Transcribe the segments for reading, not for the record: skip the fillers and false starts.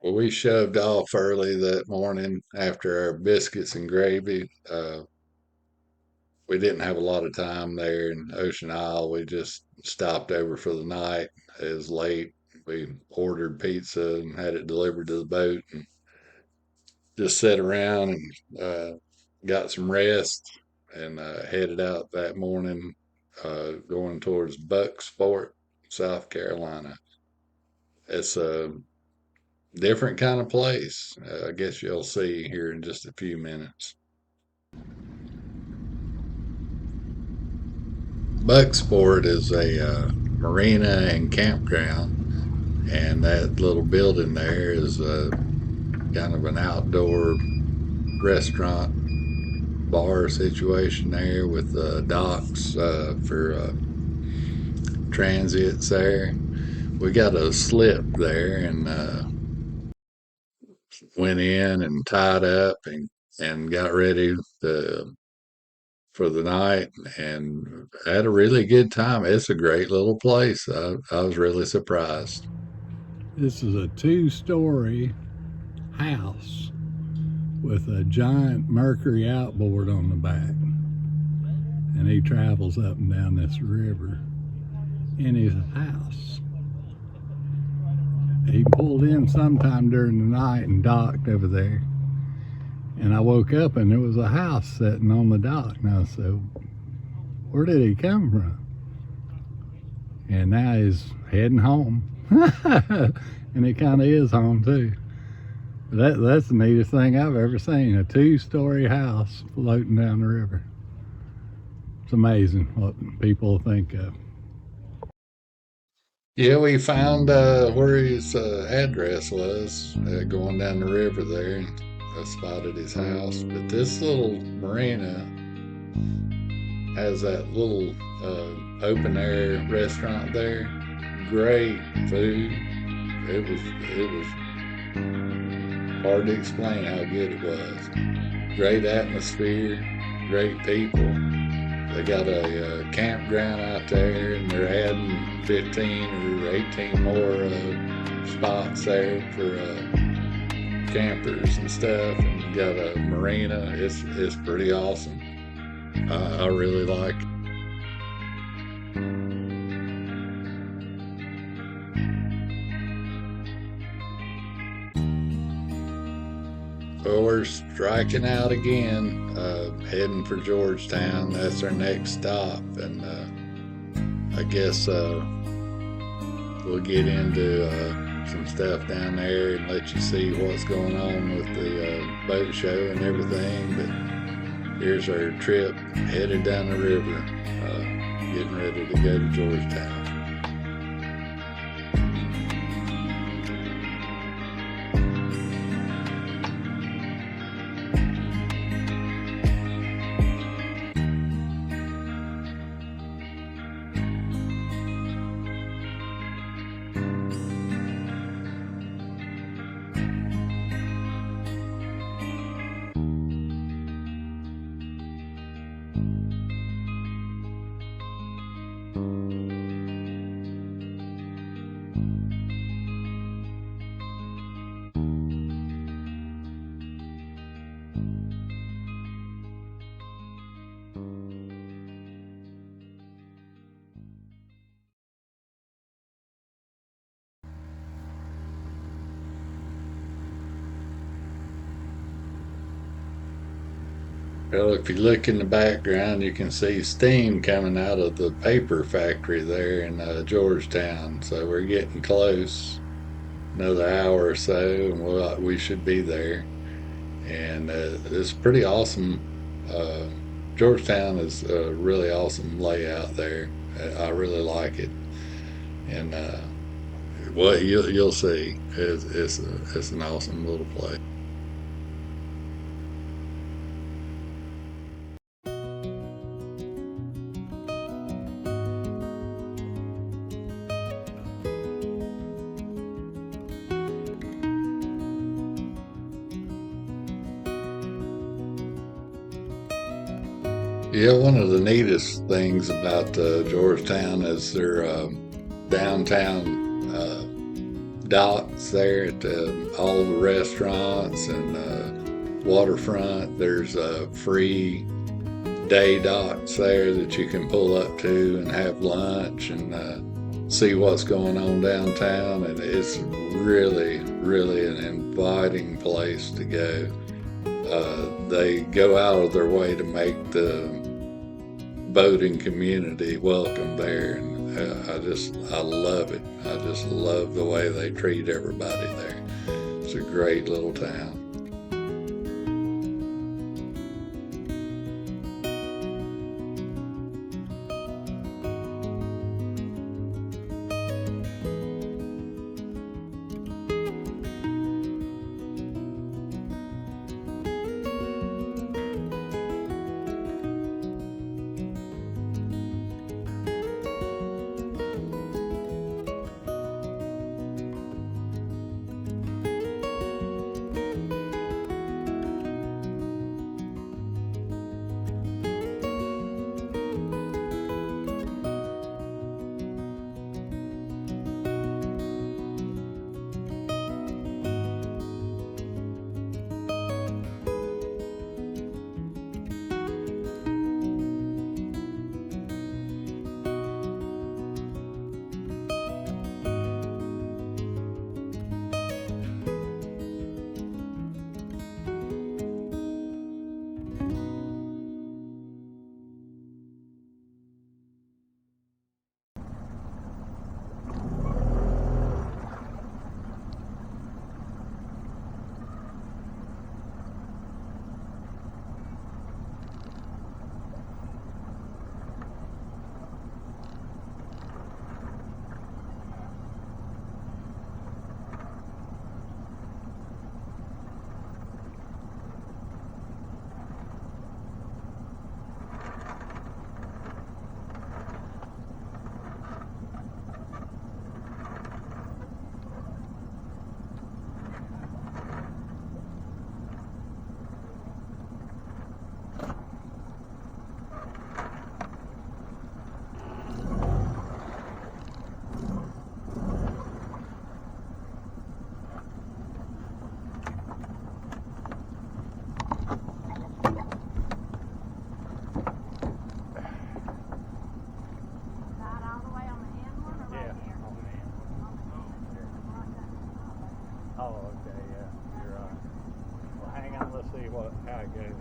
Well, we shoved off early that morning after our biscuits and gravy. We didn't have a lot of time there in Ocean Isle. We just stopped over for the night. It was late. We ordered pizza and had it delivered to the boat and just sat around and got some rest and headed out that morning going towards Bucksport, South Carolina. It's a different kind of place. I guess you'll see here in just a few minutes. Bucksport is a marina and campground, and that little building there is kind of an outdoor restaurant bar situation there with docks for transits there. We got a slip there and went in and tied up and got ready to for the night and had a really good time. It's a great little place. I was really surprised. This is a two-story house with a giant Mercury outboard on the back. And he travels up and down this river in his house. He pulled in sometime during the night and docked over there. And I woke up and there was a house sitting on the dock. And I said, where did he come from? And now he's heading home. And it kind of is home too. That's the neatest thing I've ever seen, a two-story house floating down the river. It's amazing what people think of. Yeah, we found where his address was going down the river there, and I spotted his house. But this little marina has that little open air restaurant there. Great food. It was hard to explain how good it was. Great atmosphere, great people. They got a campground out there, and they're adding 15 or 18 more spots there for campers and stuff. And got a marina. It's pretty awesome. I really like it. Well, we're striking out again, heading for Georgetown. That's our next stop, and I guess we'll get into some stuff down there and let you see what's going on with the boat show and everything. But here's our trip headed down the river, getting ready to go to Georgetown. Well, if you look in the background, you can see steam coming out of the paper factory there in Georgetown. So we're getting close. Another hour or so, and we should be there. And it's pretty awesome. Uh, Georgetown is a really awesome layout there. I really like it. And what you'll see is it's an awesome little place. Yeah, one of the neatest things about Georgetown is their downtown docks there at all the restaurants and waterfront. There's free day docks there that you can pull up to and have lunch and see what's going on downtown. And it's really, really an inviting place to go. They go out of their way to make the boating community welcome there, and I love it. I just love the way they treat everybody there. It's a great little town. Oh, okay, yeah, you're right. Well, hang on, let's see how it goes. Very good.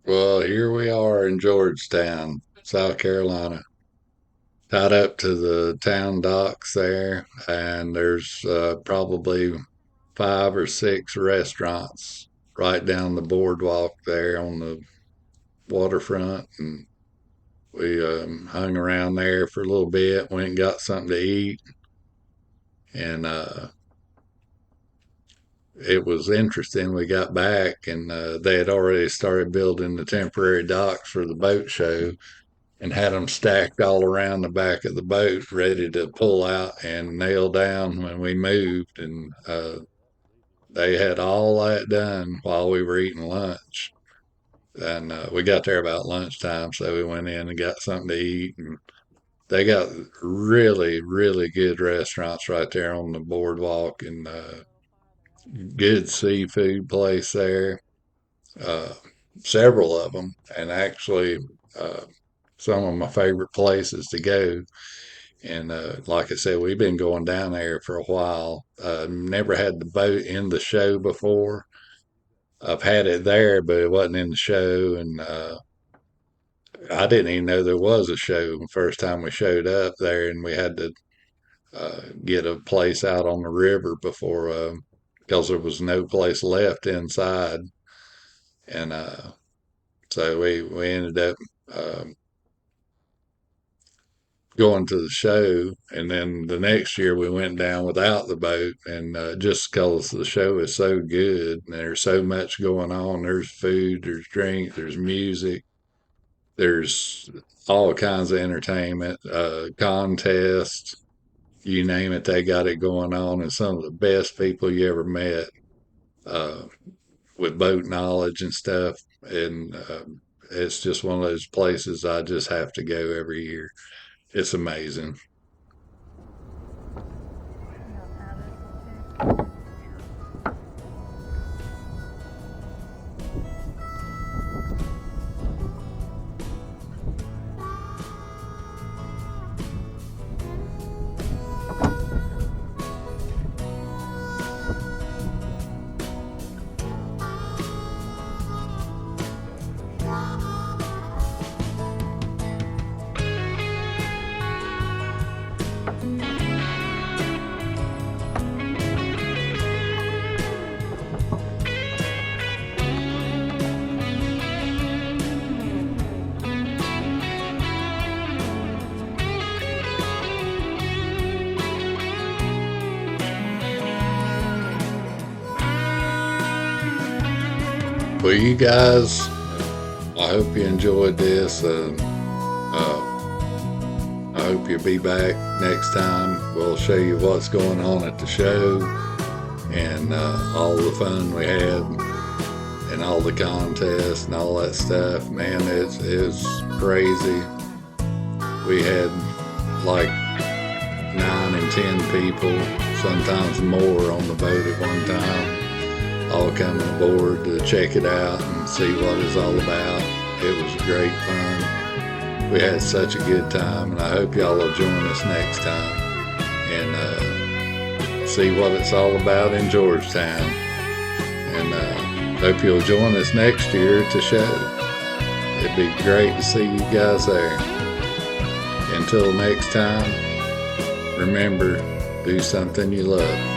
Well, here we are in Georgetown, South Carolina, tied up to the town docks there, and there's probably 5 or 6 restaurants right down the boardwalk there on the waterfront, and we hung around there for a little bit, went and got something to eat, and it was interesting. We got back, and they had already started building the temporary docks for the boat show and had them stacked all around the back of the boat, ready to pull out and nail down when we moved. And they had all that done while we were eating lunch. And we got there about lunchtime, so we went in and got something to eat. And they got really, really good restaurants right there on the boardwalk, and good seafood place there. Uh, Several of them, and actually uh, some of my favorite places to go. And like I said, we've been going down there for a while. Never had the boat in the show before. I've had it there, but it wasn't in the show, and I didn't even know there was a show the first time we showed up there, and we had to get a place out on the river before, because there was no place left inside, and so we ended up. going to the show, and then the next year we went down without the boat, and just because the show is so good, and there's so much going on. There's food, there's drink, there's music, there's all kinds of entertainment, contests, you name it, they got it going on, and some of the best people you ever met, uh, with boat knowledge and stuff. And it's just one of those places I just have to go every year. It's amazing. Well, you guys, I hope you enjoyed this. I hope you'll be back next time. We'll show you what's going on at the show, and all the fun we had, and all the contests and all that stuff. Man, it's crazy. We had like 9 and 10 people, sometimes more, on the boat at one time, all coming aboard to check it out and see what it's all about. It was great fun. We had such a good time, and I hope y'all will join us next time and see what it's all about in Georgetown. And hope you'll join us next year at the show. It'd be great to see you guys there. Until next time, remember, do something you love.